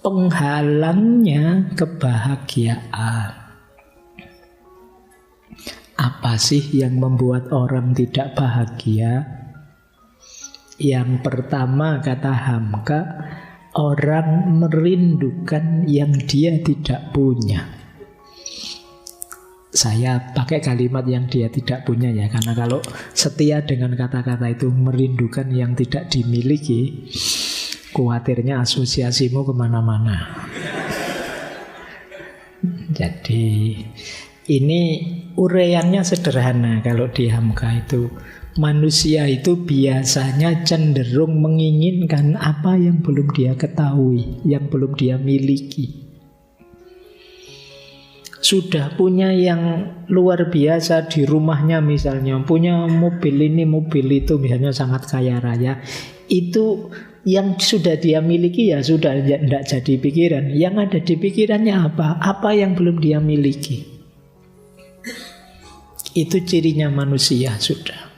penghalangnya kebahagiaan. Apa sih yang membuat orang tidak bahagia? Yang pertama, kata Hamka, orang merindukan yang dia tidak punya. Saya pakai kalimat yang dia tidak punya ya, karena kalau setia dengan kata-kata itu merindukan yang tidak dimiliki, khawatirnya asosiasimu kemana-mana. Jadi ini uraiannya sederhana kalau di Hamka itu. Manusia itu biasanya cenderung menginginkan apa yang belum dia ketahui, yang belum dia miliki. Sudah punya yang luar biasa di rumahnya misalnya, punya mobil ini, mobil itu, misalnya sangat kaya raya. Itu yang sudah dia miliki ya sudah, tidak jadi pikiran. Yang ada di pikirannya apa? Apa yang belum dia miliki. Itu cirinya manusia sudah.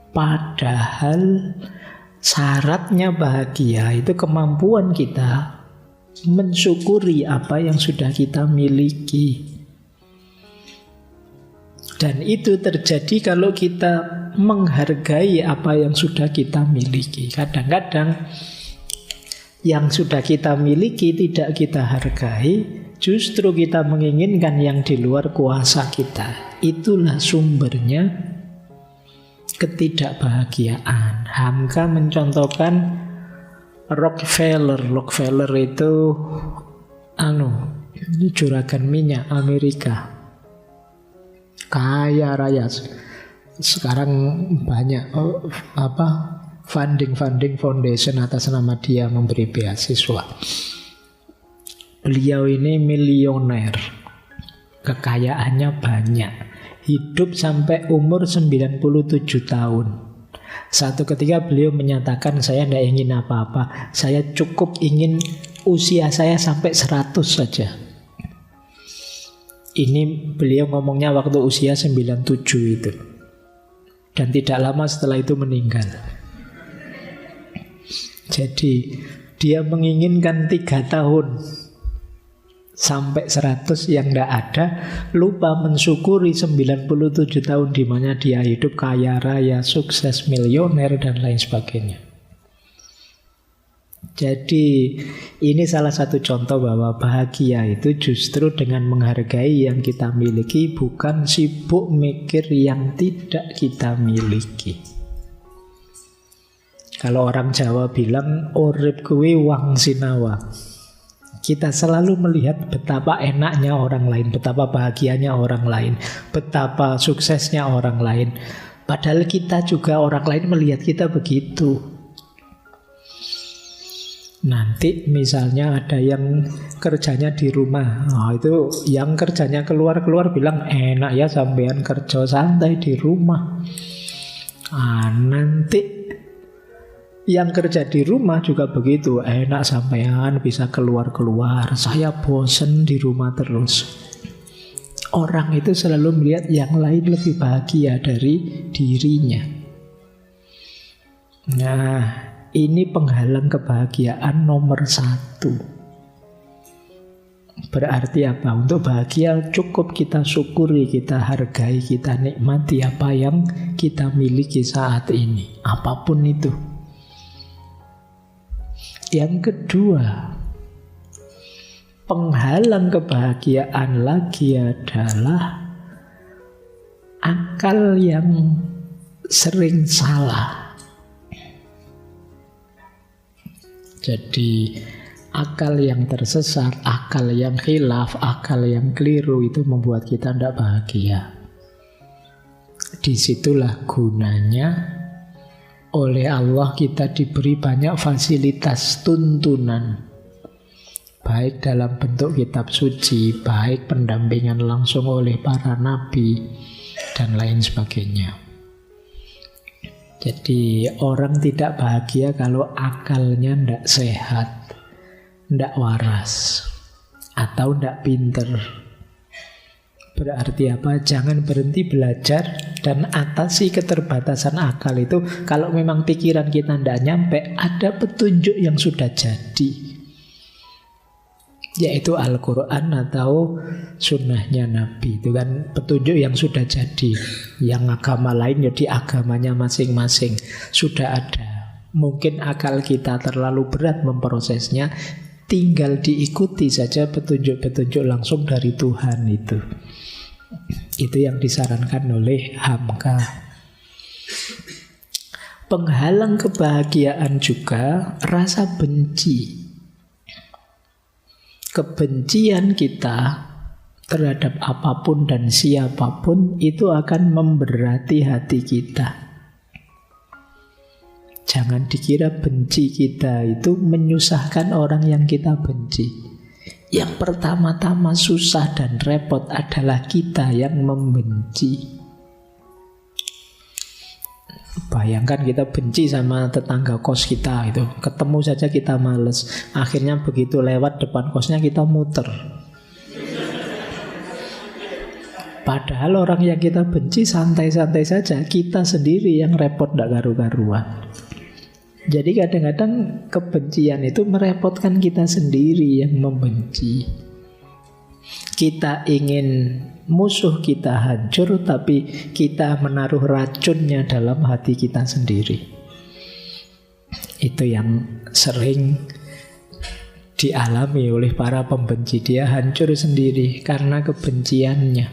Padahal syaratnya bahagia itu kemampuan kita mensyukuri apa yang sudah kita miliki. Dan itu terjadi kalau kita menghargai apa yang sudah kita miliki. Kadang-kadang yang sudah kita miliki tidak kita hargai, justru kita menginginkan yang di luar kuasa kita. Itulah sumbernya ketidakbahagiaan. Hamka mencontohkan Rockefeller. Rockefeller itu juragan minyak Amerika, kaya raya. Sekarang banyak funding foundation atas nama dia memberi beasiswa. Beliau ini milioner, kekayaannya banyak, hidup sampai umur 97 tahun. Satu ketika beliau menyatakan, saya tidak ingin apa-apa, saya cukup ingin usia saya sampai 100 saja. Ini beliau ngomongnya waktu usia 97 itu. Dan tidak lama setelah itu meninggal. Jadi dia menginginkan 3 tahun sampai 100 yang tidak ada, lupa mensyukuri 97 tahun di mana dia hidup kaya raya, sukses, milioner dan lain sebagainya. Jadi ini salah satu contoh bahwa bahagia itu justru dengan menghargai yang kita miliki, bukan sibuk mikir yang tidak kita miliki. Kalau orang Jawa bilang urip kuwi wang sinawang. Kita selalu melihat betapa enaknya orang lain, betapa bahagianya orang lain, betapa suksesnya orang lain. Padahal kita juga, orang lain melihat kita begitu. Nanti misalnya ada yang kerjanya di rumah, itu yang kerjanya keluar-keluar bilang enak ya sampean kerja santai di rumah. Nanti yang kerja di rumah juga begitu, enak sampean bisa keluar-keluar, saya bosen di rumah terus. Orang itu selalu melihat yang lain lebih bahagia dari dirinya. Nah, ini penghalang kebahagiaan nomor 1. Berarti apa? Untuk bahagia cukup kita syukuri, kita hargai, kita nikmati apa yang kita miliki saat ini, apapun itu. Yang kedua, penghalang kebahagiaan lagi adalah akal yang sering salah. Jadi akal yang tersesat, akal yang khilaf, akal yang keliru itu membuat kita tidak bahagia. Disitulah gunanya oleh Allah kita diberi banyak fasilitas tuntunan, baik dalam bentuk kitab suci, baik pendampingan langsung oleh para nabi, dan lain sebagainya. Jadi orang tidak bahagia kalau akalnya tidak sehat, tidak waras, atau tidak pinter. Berarti apa? Jangan berhenti belajar dan atasi keterbatasan akal itu. Kalau memang pikiran kita tidak nyampe, ada petunjuk yang sudah jadi. yaitu Al-Quran atau sunnahnya Nabi. Itu kan petunjuk yang sudah jadi. Yang agama lain jadi agamanya masing-masing, sudah ada. Mungkin akal kita terlalu berat memprosesnya, tinggal diikuti saja petunjuk-petunjuk langsung dari Tuhan itu. Itu yang disarankan oleh Hamka. Penghalang kebahagiaan juga rasa benci. Kebencian kita terhadap apapun dan siapapun itu akan memberati hati kita. Jangan dikira benci kita itu menyusahkan orang yang kita benci. Yang pertama-tama susah dan repot adalah kita yang membenci. Bayangkan kita benci sama tetangga kos kita itu, ketemu saja kita males. Akhirnya begitu lewat depan kosnya kita muter. Padahal orang yang kita benci santai-santai saja, kita sendiri yang repot tidak karu-karuan. Jadi kadang-kadang kebencian itu merepotkan kita sendiri yang membenci. Kita ingin musuh kita hancur, tapi kita menaruh racunnya dalam hati kita sendiri. Itu yang sering dialami oleh para pembenci. Dia hancur sendiri karena kebenciannya.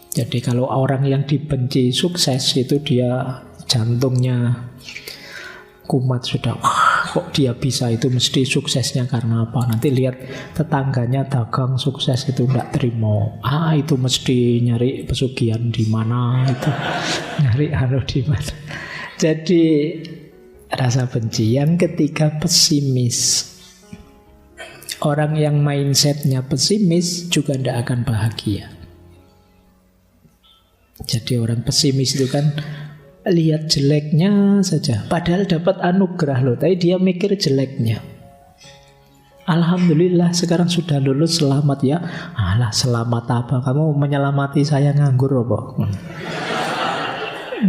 Jadi kalau orang yang dibenci sukses itu dia jantungnya kumat sudah. Kok dia bisa, itu mesti suksesnya karena apa? Nanti lihat tetangganya dagang sukses itu tidak terima. Itu mesti nyari pesugihan di mana itu. Nyari di mana. Jadi rasa benci. Yang ketiga pesimis. Orang yang mindsetnya pesimis juga tidak akan bahagia. Jadi orang pesimis itu kan lihat jeleknya saja, padahal dapat anugerah loh, tapi dia mikir jeleknya. Alhamdulillah sekarang sudah lulus, selamat ya. Alah, selamat apa? Kamu menyelamati saya nganggur apa?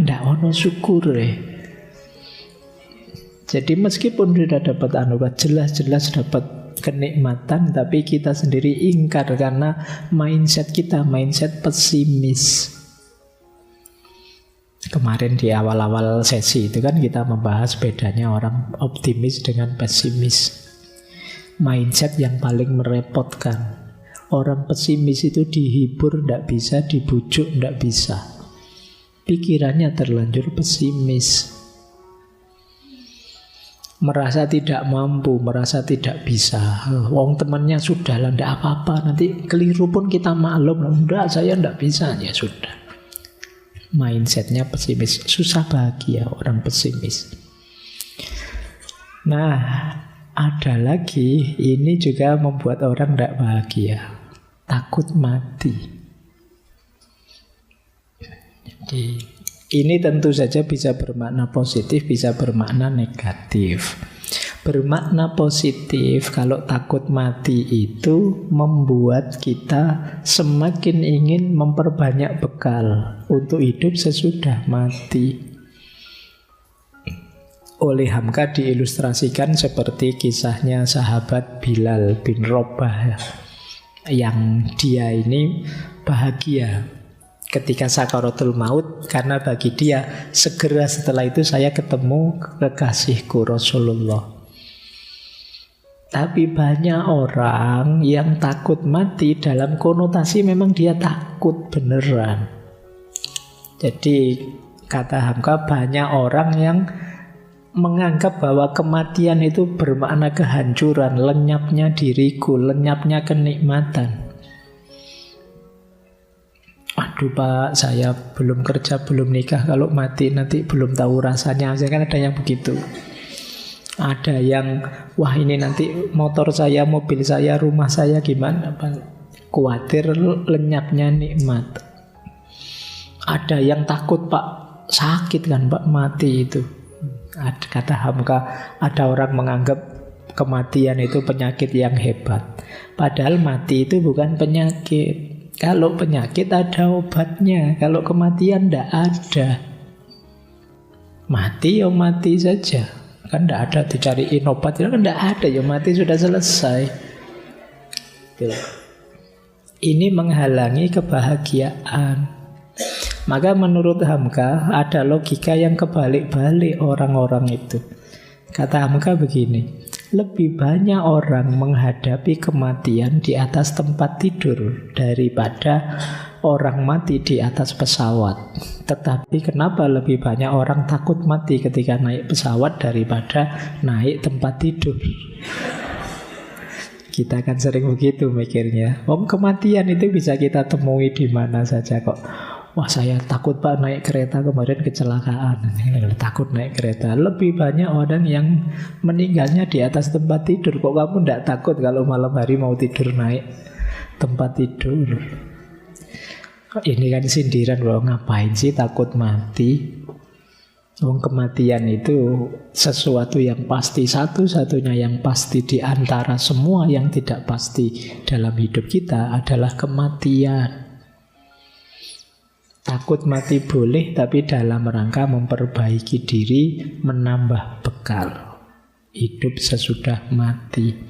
Ndak ono syukur Jadi meskipun sudah dapat anugerah, jelas-jelas dapat kenikmatan, tapi kita sendiri ingkar karena mindset kita, mindset pesimis. Kemarin di awal-awal sesi itu kan kita membahas bedanya orang optimis dengan pesimis. Mindset yang paling merepotkan. Orang pesimis itu dihibur tidak bisa, dibujuk tidak bisa. Pikirannya terlanjur pesimis. Merasa tidak mampu, merasa tidak bisa. Wong temannya sudah lah, tidak apa-apa. Nanti keliru pun kita maklum. Enggak, saya tidak bisa. Ya sudah. Mindsetnya pesimis, susah bahagia orang pesimis. Nah, ada lagi, ini juga membuat orang tidak bahagia, takut mati. Jadi ini tentu saja bisa bermakna positif, bisa bermakna negatif. Bermakna positif, kalau takut mati itu membuat kita semakin ingin memperbanyak bekal untuk hidup sesudah mati. Oleh Hamka diilustrasikan seperti kisahnya sahabat Bilal bin Rabah, yang dia ini bahagia ketika sakaratul maut, karena bagi dia segera setelah itu saya ketemu kekasihku Rasulullah. Tapi banyak orang yang takut mati dalam konotasi memang dia takut beneran. Jadi kata Hamka, banyak orang yang menganggap bahwa kematian itu bermakna kehancuran, lenyapnya diriku, lenyapnya kenikmatan. Aduh Pak, saya belum kerja, belum nikah, kalau mati nanti belum tahu rasanya. Kan ada yang begitu. Ada yang, wah ini nanti motor saya, mobil saya, rumah saya gimana? Khawatir lenyapnya nikmat. Ada yang takut Pak, sakit kan Pak mati itu. Kata Hamka, ada orang menganggap kematian itu penyakit yang hebat. Padahal mati itu bukan penyakit. Kalau penyakit ada obatnya, kalau kematian tidak ada. Mati ya mati saja. Kan tidak ada dicariin obat, kan tidak ada, ya mati sudah selesai. Tuh. Ini menghalangi kebahagiaan. Maka menurut Hamka ada logika yang kebalik-balik orang-orang itu. Kata Hamka begini, lebih banyak orang menghadapi kematian di atas tempat tidur daripada orang mati di atas pesawat. Tetapi kenapa lebih banyak orang takut mati ketika naik pesawat daripada naik tempat tidur? Kita kan sering begitu mikirnya. Kematian itu bisa kita temui di mana saja kok. Wah, saya takut Pak naik kereta, kemarin kecelakaan. Takut naik kereta. Lebih banyak orang yang meninggalnya di atas tempat tidur. Kok kamu tidak takut kalau malam hari mau tidur naik tempat tidur? Ini kan sindiran, bahwa ngapain sih takut mati? Kematian itu sesuatu yang pasti, satu-satunya yang pasti di antara semua yang tidak pasti dalam hidup kita adalah kematian. Takut mati boleh, tapi dalam rangka memperbaiki diri, menambah bekal hidup sesudah mati.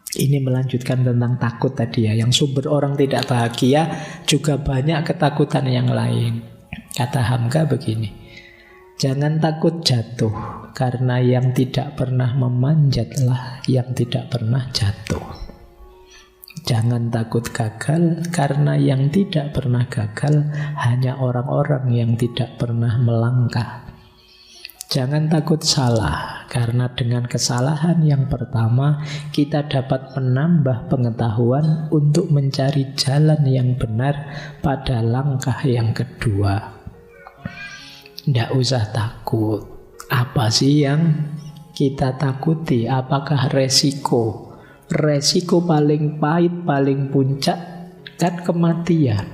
Ini melanjutkan tentang takut tadi ya. Yang sumber orang tidak bahagia juga banyak ketakutan yang lain. Kata Hamka begini, jangan takut jatuh, karena yang tidak pernah memanjatlah yang tidak pernah jatuh. Jangan takut gagal, karena yang tidak pernah gagal hanya orang-orang yang tidak pernah melangkah. Jangan takut salah, karena dengan kesalahan yang pertama kita dapat menambah pengetahuan untuk mencari jalan yang benar pada langkah yang kedua. Tidak usah takut. Apa sih yang kita takuti? Apakah resiko? Resiko paling pahit, paling puncak kan kematian.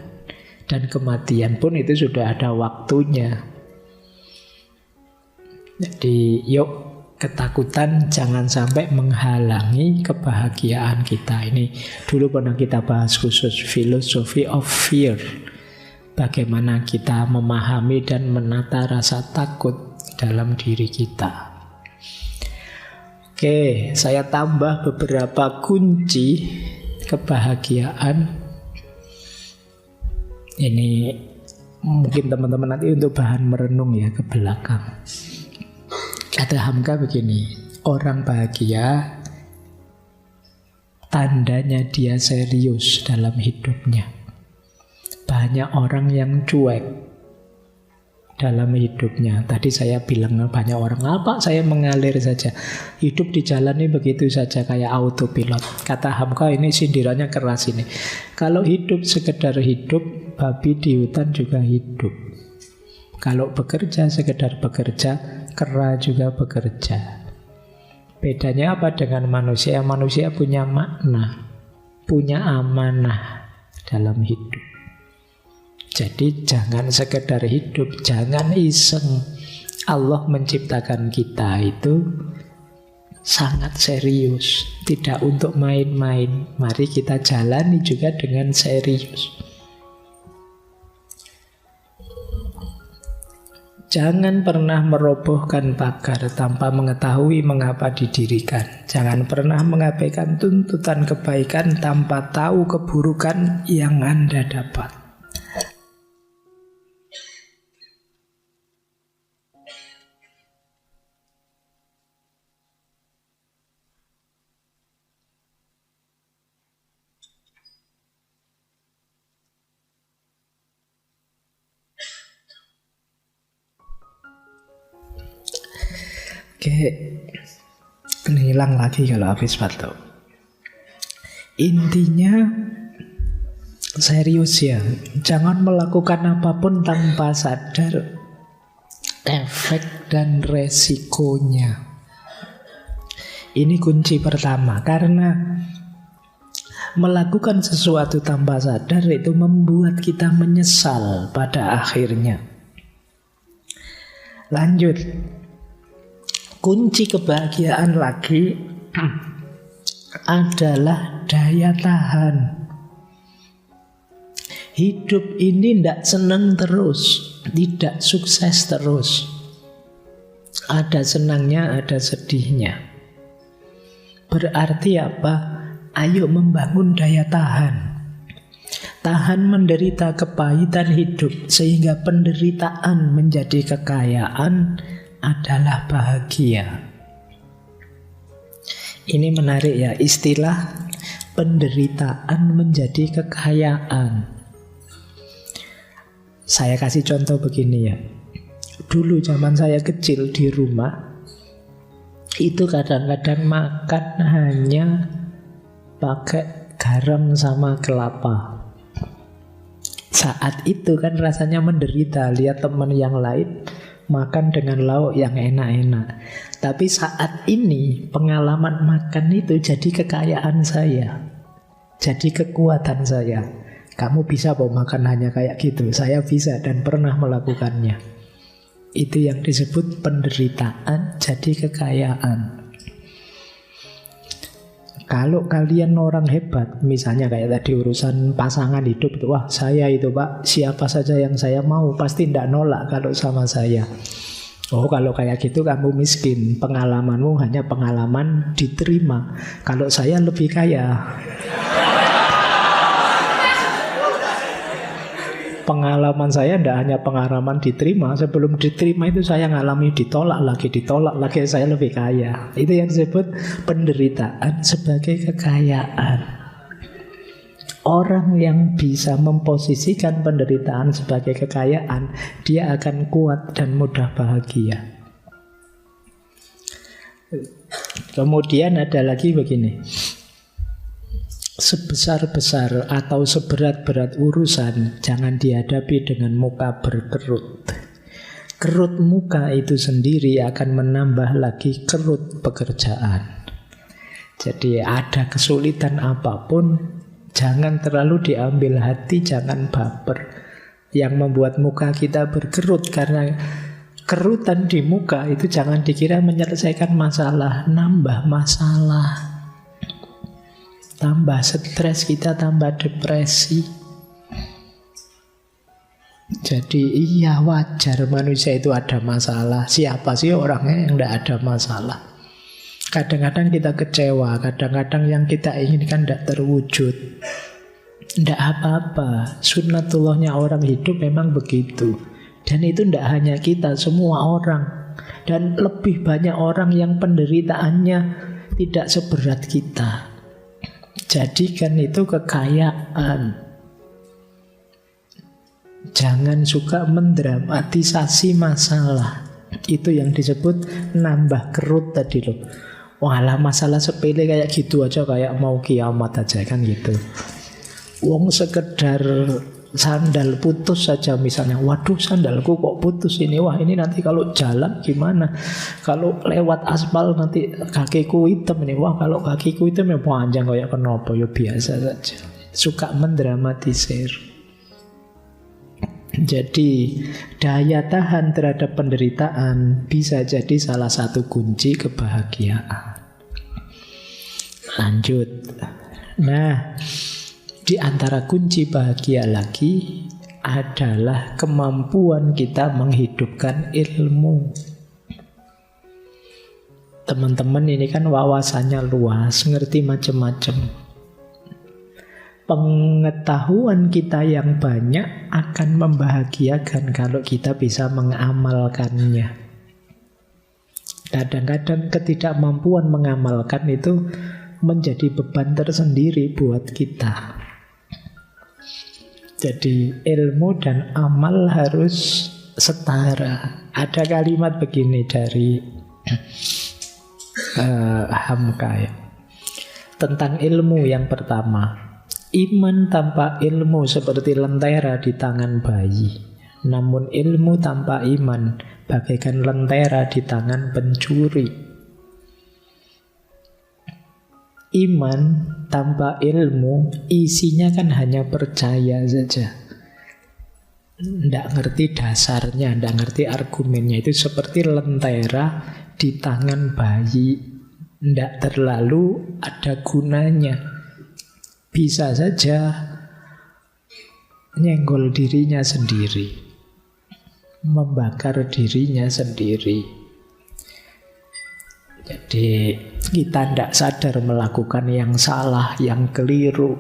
Dan kematian pun itu sudah ada waktunya. Jadi yuk, ketakutan jangan sampai menghalangi kebahagiaan kita. Ini dulu pernah kita bahas khusus, philosophy of fear. Bagaimana kita memahami dan menata rasa takut dalam diri kita. Oke, saya tambah beberapa kunci kebahagiaan. Ini mungkin teman-teman nanti untuk bahan merenung ya ke belakang. Kata Hamka begini, orang bahagia tandanya dia serius dalam hidupnya. Banyak orang yang cuek dalam hidupnya. Tadi saya bilang banyak orang, apa saya mengalir saja. Hidup dijalani begitu saja kayak autopilot. Kata Hamka, ini sindirannya keras ini. Kalau hidup sekedar hidup, babi di hutan juga hidup. Kalau bekerja sekedar bekerja, kera juga bekerja. Bedanya apa dengan manusia? Manusia punya makna, punya amanah dalam hidup. Jadi jangan sekedar hidup, jangan iseng. Allah menciptakan kita itu sangat serius, tidak untuk main-main. Mari kita jalani juga dengan serius. Jangan pernah merobohkan pagar tanpa mengetahui mengapa didirikan. Jangan pernah mengabaikan tuntutan kebaikan tanpa tahu keburukan yang Anda dapat. Oke, ini hilang lagi kalau habis batuk. Intinya serius ya, jangan melakukan apapun tanpa sadar efek dan resikonya. Ini kunci pertama, karena melakukan sesuatu tanpa sadar itu membuat kita menyesal pada akhirnya. Lanjut. Kunci kebahagiaan lagi adalah daya tahan. Hidup ini tidak senang terus, tidak sukses terus. Ada senangnya, ada sedihnya. Berarti apa? Ayo membangun daya tahan. Tahan menderita kepahitan hidup, sehingga penderitaan menjadi kekayaan adalah bahagia. Ini menarik ya, istilah penderitaan menjadi kekayaan. Saya kasih contoh begini ya. Dulu zaman saya kecil di rumah, itu kadang-kadang makan hanya pakai garam sama kelapa. Saat itu kan rasanya menderita, lihat teman yang lain makan dengan lauk yang enak-enak. Tapi saat ini pengalaman makan itu jadi kekayaan saya, jadi kekuatan saya. Kamu bisa kok makan hanya kayak gitu. Saya bisa dan pernah melakukannya. Itu yang disebut penderitaan jadi kekayaan. Kalau kalian orang hebat, misalnya kayak tadi urusan pasangan hidup, wah saya itu Pak, siapa saja yang saya mau pasti tidak nolak kalau sama saya. Oh kalau kayak gitu kamu miskin, pengalamanmu hanya pengalaman diterima. Kalau saya lebih kaya. Pengalaman saya tidak hanya pengalaman diterima, sebelum diterima itu saya ngalami ditolak lagi, saya lebih kaya. Itu yang disebut penderitaan sebagai kekayaan. Orang yang bisa memposisikan penderitaan sebagai kekayaan, dia akan kuat dan mudah bahagia. Kemudian ada lagi begini. Sebesar-besar atau seberat-berat urusan jangan dihadapi dengan muka berkerut. Kerut muka itu sendiri akan menambah lagi kerut pekerjaan. Jadi ada kesulitan apapun, jangan terlalu diambil hati, jangan baper. Yang membuat muka kita berkerut, karena kerutan di muka itu jangan dikira menyelesaikan masalah, nambah masalah. Tambah stres kita, tambah depresi. Jadi iya wajar manusia itu ada masalah. Siapa sih orangnya yang tidak ada masalah? Kadang-kadang kita kecewa, kadang-kadang yang kita inginkan tidak terwujud. Tidak apa-apa. Sunnatullahnya orang hidup memang begitu. Dan itu tidak hanya kita, semua orang. Dan lebih banyak orang yang penderitaannya tidak seberat kita. Jadikan itu kekayaan. Jangan suka mendramatisasi masalah. Itu yang disebut nambah kerut tadi loh. Walah masalah sepele kayak gitu aja, kayak mau kiamat aja kan gitu. Wong sekedar sandal putus saja misalnya, waduh sandalku kok putus ini, wah ini nanti kalau jalan gimana, kalau lewat aspal nanti kakiku hitam ini, wah kalau kakiku hitam ya panjang kayak kenapa, ya biasa saja. Suka mendramatisir. Jadi daya tahan terhadap penderitaan bisa jadi salah satu kunci kebahagiaan. Lanjut. Nah, di antara kunci bahagia lagi adalah kemampuan kita menghidupkan ilmu. Teman-teman ini kan wawasannya luas, ngerti macam-macam. Pengetahuan kita yang banyak akan membahagiakan kalau kita bisa mengamalkannya. Kadang-kadang ketidakmampuan mengamalkan itu menjadi beban tersendiri buat kita. Jadi ilmu dan amal harus setara. Ada kalimat begini dari Hamka ya, tentang ilmu yang pertama. Iman tanpa ilmu seperti lentera di tangan bayi. Namun ilmu tanpa iman bagaikan lentera di tangan pencuri. Iman tanpa ilmu isinya kan hanya percaya saja. Tidak ngerti dasarnya, tidak ngerti argumennya. Itu seperti lentera di tangan bayi, tidak terlalu ada gunanya. Bisa saja nyenggol dirinya sendiri, membakar dirinya sendiri. Jadi Kita tidak sadar melakukan yang salah, yang keliru,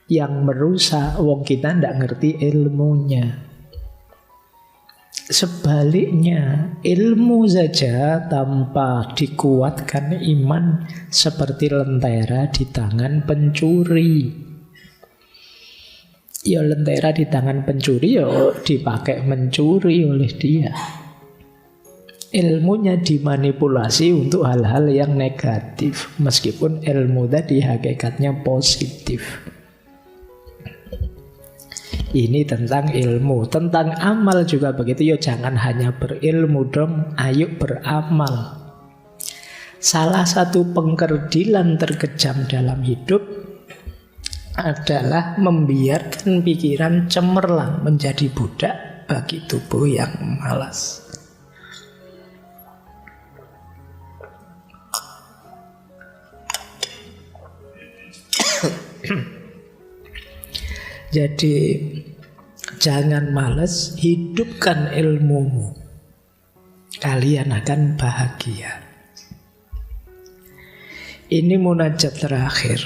yang merusak. Wong kita tidak ngerti ilmunya. Sebaliknya, ilmu saja tanpa dikuatkan iman seperti lentera di tangan pencuri. Ya lentera di tangan pencuri ya dipakai mencuri oleh dia. Ilmunya dimanipulasi untuk hal-hal yang negatif, meskipun ilmu tadi hakikatnya positif. Ini tentang ilmu. Tentang amal juga begitu. Yo jangan hanya berilmu dong, ayo beramal. Salah satu pengkerdilan terkejam dalam hidup adalah membiarkan pikiran cemerlang menjadi budak bagi tubuh yang malas. Jadi jangan malas, hidupkan ilmumu. Kalian akan bahagia. Ini munajat terakhir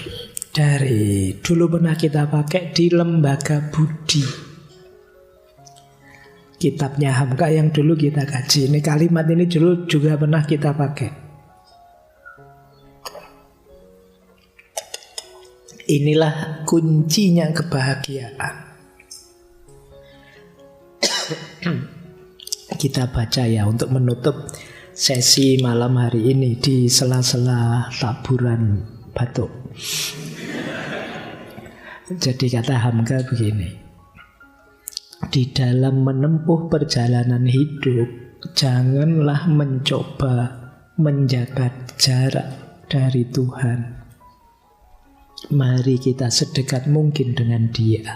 dari dulu pernah kita pakai di Lembaga Budi. Kitabnya Hamka yang dulu kita kaji. Ini kalimat ini dulu juga pernah kita pakai. Inilah kuncinya kebahagiaan. Kita baca ya untuk menutup sesi malam hari ini di sela-sela taburan batuk. Jadi kata Hamka begini: di dalam menempuh perjalanan hidup, janganlah mencoba menjaga jarak dari Tuhan. Mari kita sedekat mungkin dengan Dia.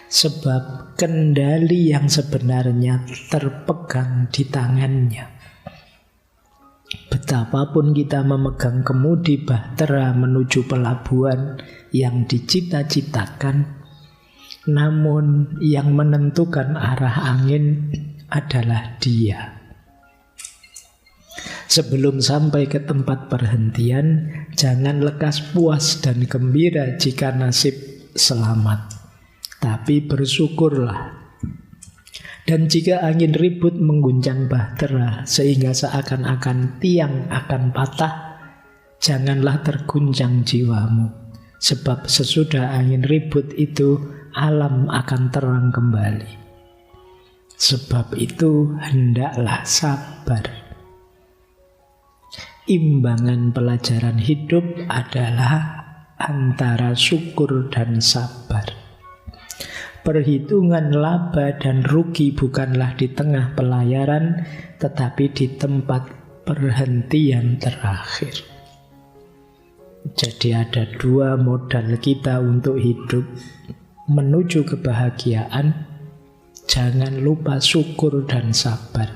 Sebab kendali yang sebenarnya terpegang di tangannya. Betapapun kita memegang kemudi bahtera menuju pelabuhan yang dicita-citakan, namun yang menentukan arah angin adalah Dia. Sebelum sampai ke tempat perhentian, jangan lekas puas dan gembira jika nasib selamat, tapi bersyukurlah. Dan jika angin ribut mengguncang bahtera sehingga seakan-akan tiang akan patah, janganlah terguncang jiwamu. Sebab sesudah angin ribut itu, alam akan terang kembali. Sebab itu hendaklah sabar. Imbangan pelajaran hidup adalah antara syukur dan sabar. Perhitungan laba dan rugi bukanlah di tengah pelayaran, tetapi di tempat perhentian terakhir. Jadi ada dua modal kita untuk hidup menuju kebahagiaan. Jangan lupa syukur dan sabar.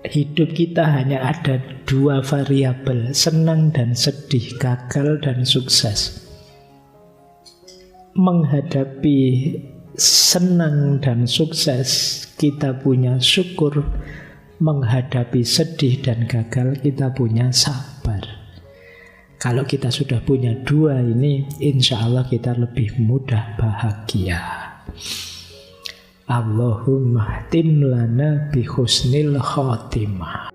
Hidup kita hanya ada dua variabel, senang dan sedih, gagal dan sukses. Menghadapi senang dan sukses, kita punya syukur. Menghadapi sedih dan gagal, kita punya sabar. Kalau kita sudah punya dua ini, insya Allah kita lebih mudah bahagia. Allahumma tim lana bi husnil khotimah.